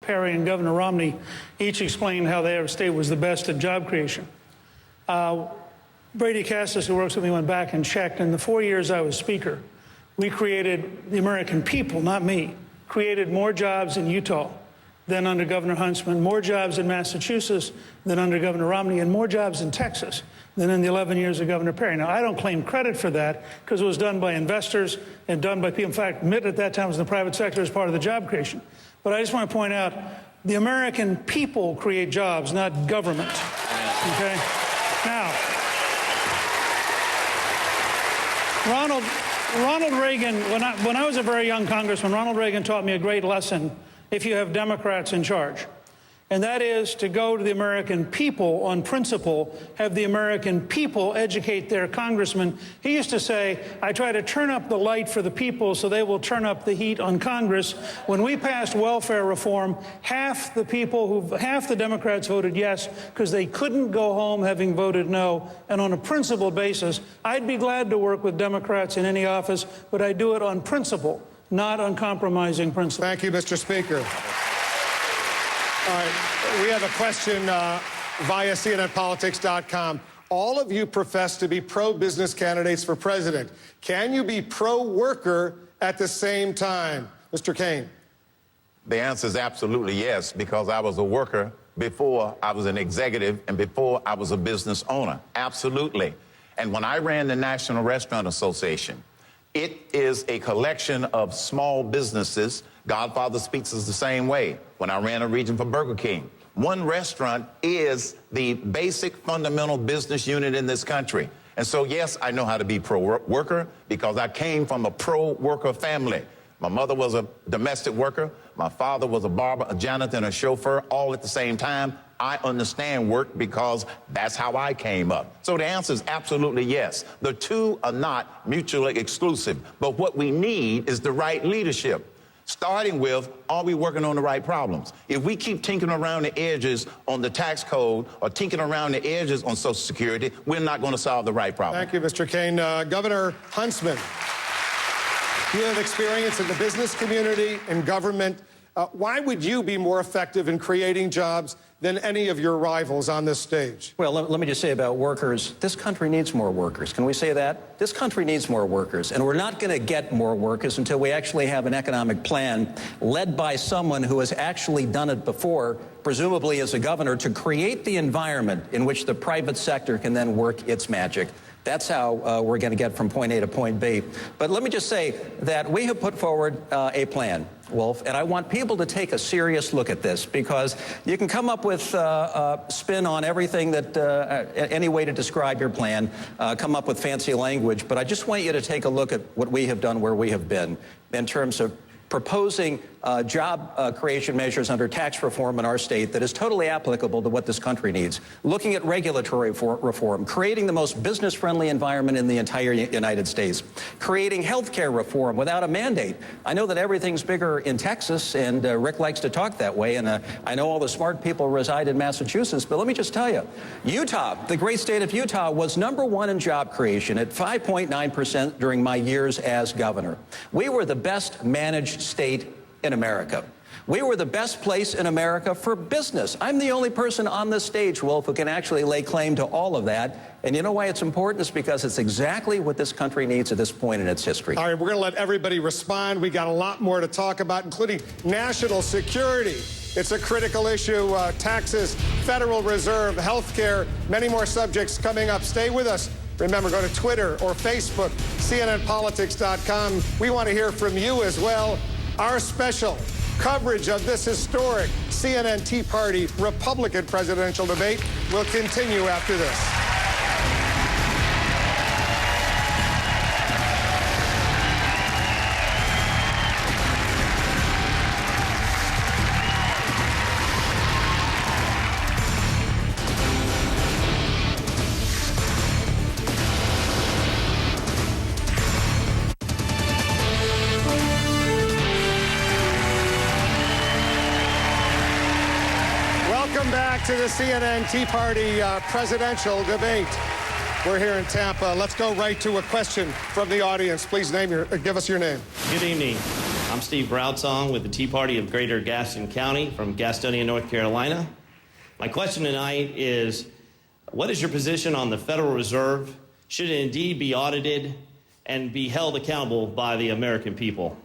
Perry and Governor Romney each explained how their state was the best at job creation. Brady Cassis, who works with me, went back and checked. In the 4 years I was Speaker, we created, the American people, not me, created more jobs in Utah than under Governor Huntsman, more jobs in Massachusetts than under Governor Romney, and more jobs in Texas than in the 11 years of Governor Perry. Now, I don't claim credit for that because it was done by investors and done by people. In fact, Mitt at that time was in the private sector as part of the job creation. But I just want to point out, the American people create jobs, not government. Okay? Now, Ronald Reagan, when I was a very young congressman, Ronald Reagan taught me a great lesson if you have Democrats in charge. And that is to go to the American people on principle, have the American people educate their congressmen. He used to say, I try to turn up the light for the people so they will turn up the heat on Congress. When we passed welfare reform, half the Democrats voted yes because they couldn't go home having voted no. And on a principle basis, I'd be glad to work with Democrats in any office, but I do it on principle, not on compromising principle. Thank you, Mr. Speaker. All right, we have a question via CNNPolitics.com. All of you profess to be pro-business candidates for president. Can you be pro-worker at the same time? Mr. Cain. The answer is absolutely yes, because I was a worker before I was an executive and before I was a business owner. Absolutely. And when I ran the National Restaurant Association, it is a collection of small businesses. Godfather Speaks is the same way. When I ran a region for Burger King, one restaurant is the basic fundamental business unit in this country. And so, yes, I know how to be pro-worker because I came from a pro-worker family. My mother was a domestic worker. My father was a barber, a janitor, and a chauffeur all at the same time. I understand work because that's how I came up. So the answer is absolutely yes. The two are not mutually exclusive. But what we need is the right leadership. Starting with, are we working on the right problems? If we keep tinkering around the edges on the tax code or tinkering around the edges on Social Security, we're not going to solve the right problem. Thank you, Mr. Cain. Governor Huntsman, you have experience in the business community and government. Why would you be more effective in creating jobs than any of your rivals on this stage? Well, let me just say about workers, this country needs more workers. Can we say that? This country needs more workers, and we're not going to get more workers until we actually have an economic plan led by someone who has actually done it before, presumably as a governor, to create the environment in which the private sector can then work its magic. That's how we're going to get from point A to point B. But let me just say that we have put forward a plan, Wolf, and I want people to take a serious look at this, because you can come up with spin on everything that, any way to describe your plan, come up with fancy language, but I just want you to take a look at what we have done, where we have been, in terms of proposing job creation measures under tax reform in our state that is totally applicable to what this country needs. Looking at regulatory reform, creating the most business-friendly environment in the entire United States. Creating health care reform without a mandate. I know that everything's bigger in Texas, and Rick likes to talk that way, and I know all the smart people reside in Massachusetts, but let me just tell you, Utah, the great state of Utah, was #1 in job creation at 5.9% during my years as governor. We were the best managed state in America. We were the best place in America for business. I'm the only person on this stage, Wolf, who can actually lay claim to all of that. And you know why it's important? It's because it's exactly what this country needs at this point in its history. All right, we're going to let everybody respond. We got a lot more to talk about, including national security. It's a critical issue. Taxes, Federal Reserve, health care, many more subjects coming up. Stay with us. Remember, go to Twitter or Facebook, CNNPolitics.com. We want to hear from you as well. Our special coverage of this historic CNN Tea Party Republican presidential debate will continue after this. To the CNN Tea Party presidential debate. We're here in Tampa. Let's go right to a question from the audience. Please give us your name. Good evening. I'm I'm Steve Broutsong with the Tea Party of Greater Gaston County from Gastonia, North Carolina. My question tonight is, what is your position on the Federal Reserve? Should it indeed be audited and be held accountable by the American people?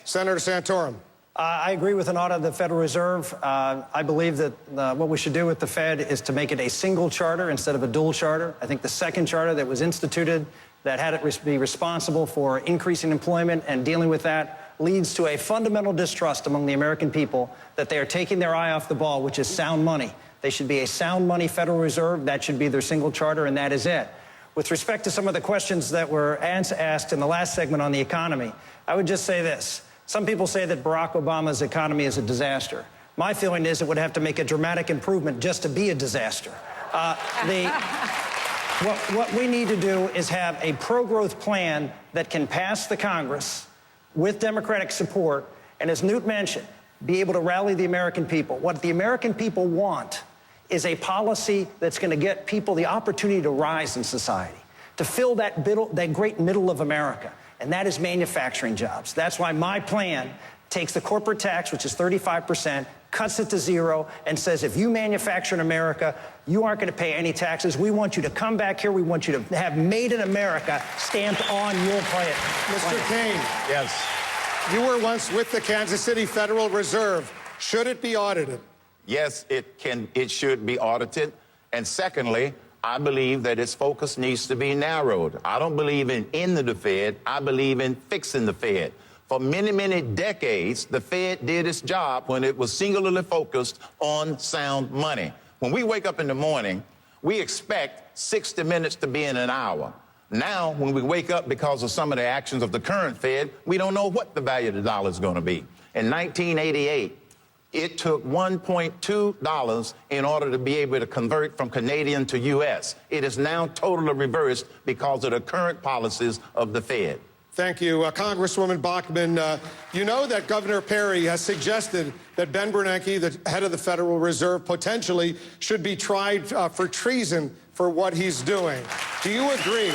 Senator Santorum. I agree with an audit of the Federal Reserve. I believe that what we should do with the Fed is to make it a single charter instead of a dual charter. I think the second charter that was instituted that had it be responsible for increasing employment and dealing with that leads to a fundamental distrust among the American people that they are taking their eye off the ball, which is sound money. They should be a sound money Federal Reserve. That should be their single charter, and that is it. With respect to some of the questions that were asked in the last segment on the economy, I would just say this. Some people say that Barack Obama's economy is a disaster. My feeling is it would have to make a dramatic improvement just to be a disaster. What we need to do is have a pro-growth plan that can pass the Congress with Democratic support, and as Newt mentioned, be able to rally the American people. What the American people want is a policy that's going to get people the opportunity to rise in society, to fill that great middle of America. And that is manufacturing jobs. That's why my plan takes the corporate tax, which is 35%, cuts it to zero, and says if you manufacture in America, you aren't going to pay any taxes. We want you to come back here. We want you to have Made in America stamped on your plate. Mr. Cain. Yes. You were once with the Kansas City Federal Reserve. Should it be audited? Yes, it should be audited. And secondly, I believe that its focus needs to be narrowed. I don't believe in ending the Fed. I believe in fixing the Fed. For many, many decades, the Fed did its job when it was singularly focused on sound money. When we wake up in the morning, we expect 60 minutes to be in an hour. Now, when we wake up because of some of the actions of the current Fed, we don't know what the value of the dollar is going to be. In 1988, it took $1.2 in order to be able to convert from Canadian to U.S. It is now totally reversed because of the current policies of the Fed. Thank you. Congresswoman Bachmann, you know that Governor Perry has suggested that Ben Bernanke, the head of the Federal Reserve, potentially should be tried for treason for what he's doing. Do you agree?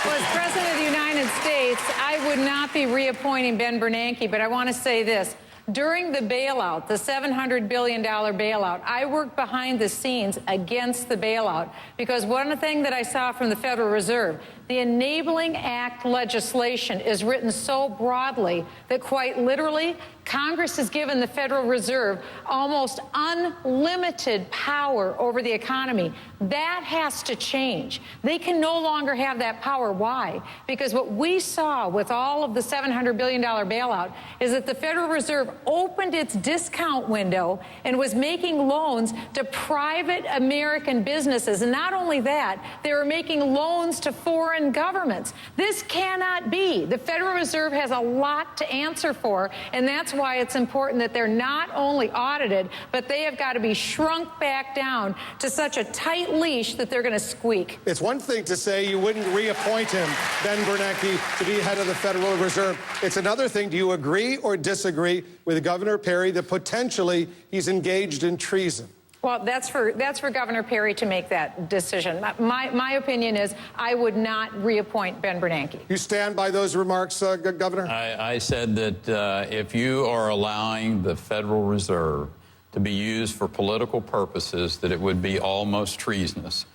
Well, as President of the United States, I would not be reappointing Ben Bernanke, but I want to say this. During the bailout, the $700 billion bailout, I worked behind the scenes against the bailout because one thing that I saw from the Federal Reserve, the Enabling Act legislation is written so broadly that quite literally Congress has given the Federal Reserve almost unlimited power over the economy. That has to change. They can no longer have that power. Why? Because what we saw with all of the $700 billion bailout is that the Federal Reserve opened its discount window and was making loans to private American businesses. And not only that, they were making loans to foreign governments. This cannot be. The Federal Reserve has a lot to answer for, and that's why it's important that they're not only audited, but they have got to be shrunk back down to such a tight leash that they're going to squeak. It's one thing to say you wouldn't reappoint him, Ben Bernanke, to be head of the Federal Reserve. It's another thing. Do you agree or disagree with Governor Perry that potentially he's engaged in treason? Well, that's for Governor Perry to make that decision. My opinion is I would not reappoint Ben Bernanke. You stand by those remarks, Governor? I said that if you are allowing the Federal Reserve to be used for political purposes, that it would be almost treasonous.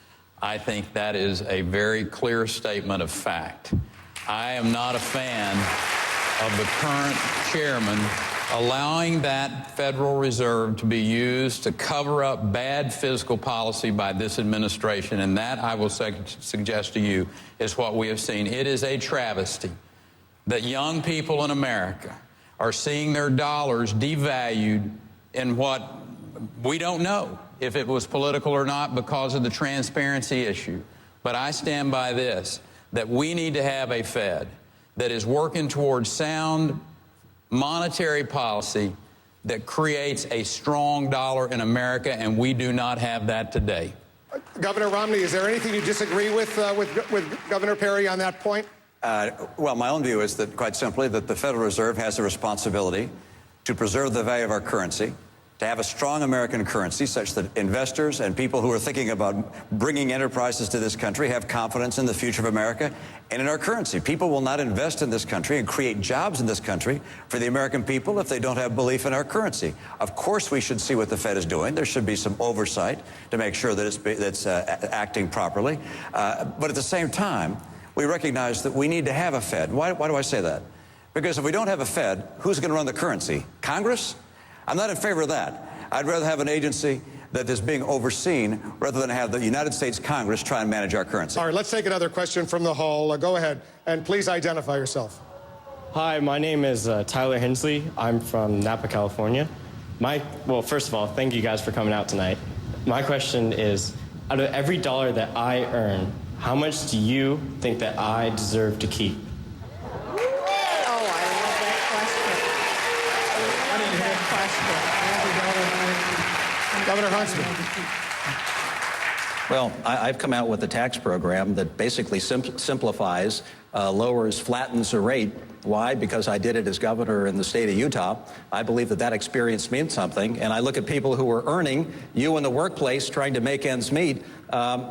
I think that is a very clear statement of fact. I am not a fan of the current chairman allowing that Federal Reserve to be used to cover up bad fiscal policy by this administration, and that, I will suggest to you, is what we have seen. It is a travesty that young people in America are seeing their dollars devalued in what we don't know if it was political or not because of the transparency issue. But I stand by this, that we need to have a Fed that is working towards sound monetary policy that creates a strong dollar in America, and we do not have that today. Governor Romney, is there anything you disagree with Governor Perry on that point? Well, my own view is that, quite simply, that the Federal Reserve has a responsibility to preserve the value of our currency, to have a strong American currency such that investors and people who are thinking about bringing enterprises to this country have confidence in the future of America and in our currency. People will not invest in this country and create jobs in this country for the American people if they don't have belief in our currency. Of course, we should see what the Fed is doing. There should be some oversight to make sure that it's acting properly. But at the same time, we recognize that we need to have a Fed. Why do I say that? Because if we don't have a Fed, who's going to run the currency? Congress? I'm not in favor of that. I'd rather have an agency that is being overseen rather than have the United States Congress try and manage our currency. All right, let's take another question from the hall. Go ahead, and please identify yourself. Hi, my name is Tyler Hensley. I'm from Napa, California. Well, first of all, thank you guys for coming out tonight. My question is, out of every dollar that I earn, how much do you think that I deserve to keep? Governor Huntsman. Well, I've come out with a tax program that basically simplifies, lowers, flattens the rate. Why? Because I did it as governor in the state of Utah. I believe that that experience means something. And I look at people who are earning, you in the workplace trying to make ends meet.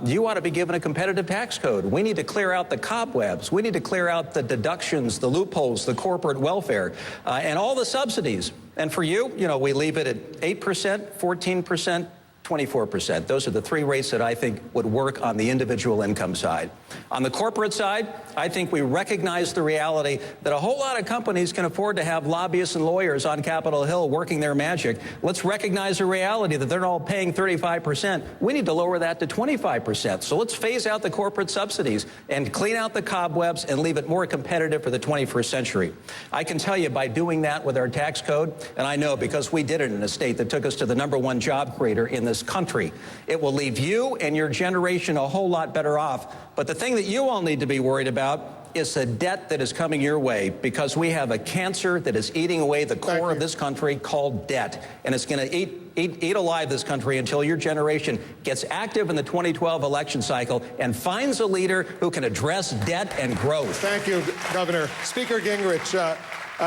You ought to be given a competitive tax code. We need to clear out the cobwebs. We need to clear out the deductions, the loopholes, the corporate welfare, and all the subsidies. And for you, we leave it at 8%, 14%, 24%. Those are the three rates that I think would work on the individual income side. On the corporate side, I think we recognize the reality that a whole lot of companies can afford to have lobbyists and lawyers on Capitol Hill working their magic. Let's recognize the reality that they're all paying 35%. We need to lower that to 25%. So let's phase out the corporate subsidies and clean out the cobwebs and leave it more competitive for the 21st century. I can tell you by doing that with our tax code, and I know because we did it in a state that took us to the #1 job creator in this country, it will leave you and your generation a whole lot better off. But the thing that you all need to be worried about is the debt that is coming your way, because we have a cancer that is eating away the core of this country called debt. And it's going to eat alive this country until your generation gets active in the 2012 election cycle and finds a leader who can address debt and growth. Thank you, Governor. Speaker Gingrich,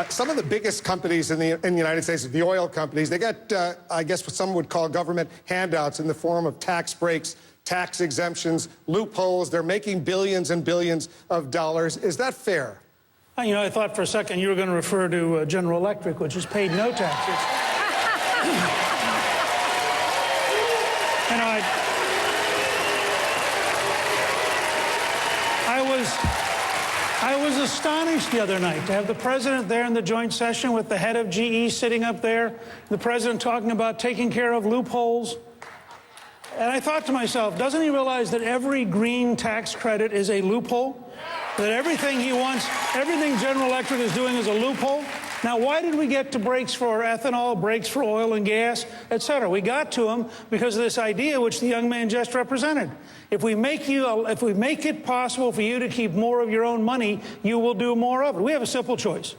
some of the biggest companies in the United States, the oil companies, they get, I guess what some would call government handouts in the form of tax breaks, tax exemptions, loopholes. They're making billions and billions of dollars. Is that fair? I thought for a second you were going to refer to General Electric, which has paid no taxes. I was astonished the other night to have the president there in the joint session with the head of GE sitting up there, the president talking about taking care of loopholes. And I thought to myself, doesn't he realize that every green tax credit is a loophole? That everything he wants, everything General Electric is doing is a loophole? Now, why did we get to breaks for ethanol, breaks for oil and gas, et cetera? We got to them because of this idea which the young man just represented. If we make it possible for you to keep more of your own money, you will do more of it. We have a simple choice.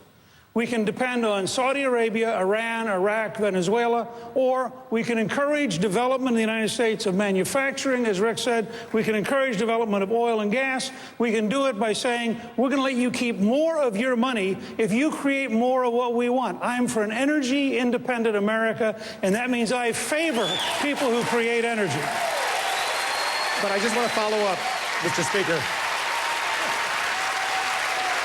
We can depend on Saudi Arabia, Iran, Iraq, Venezuela, or we can encourage development in the United States of manufacturing, as Rick said. We can encourage development of oil and gas. We can do it by saying, we're going to let you keep more of your money if you create more of what we want. I'm for an energy-independent America, and that means I favor people who create energy. But I just want to follow up, Mr. Speaker.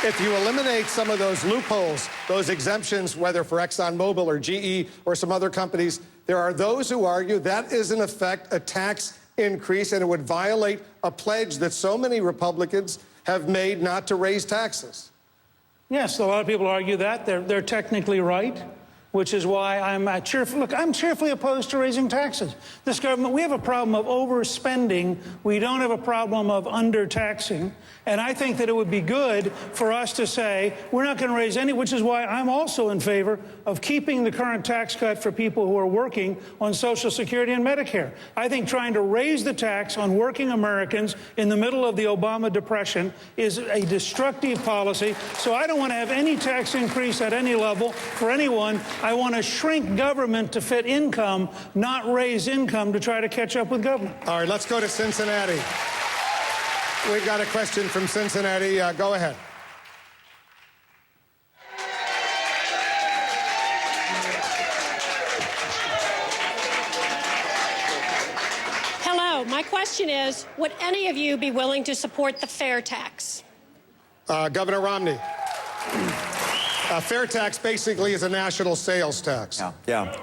If you eliminate some of those loopholes, those exemptions, whether for ExxonMobil or GE or some other companies, there are those who argue that is, in effect, a tax increase, and it would violate a pledge that so many Republicans have made not to raise taxes. Yes, a lot of people argue that. They're technically right, which is why I'm cheerfully opposed to raising taxes. This government, we have a problem of overspending. We don't have a problem of undertaxing. And I think that it would be good for us to say, we're not going to raise any, which is why I'm also in favor of keeping the current tax cut for people who are working on Social Security and Medicare. I think trying to raise the tax on working Americans in the middle of the Obama depression is a destructive policy. So I don't want to have any tax increase at any level for anyone. I want to shrink government to fit income, not raise income to try to catch up with government. All right, let's go to Cincinnati. We've got a question from Cincinnati. Go ahead. My question is, would any of you be willing to support the fair tax? Governor Romney. Fair tax basically is a national sales tax. Yeah.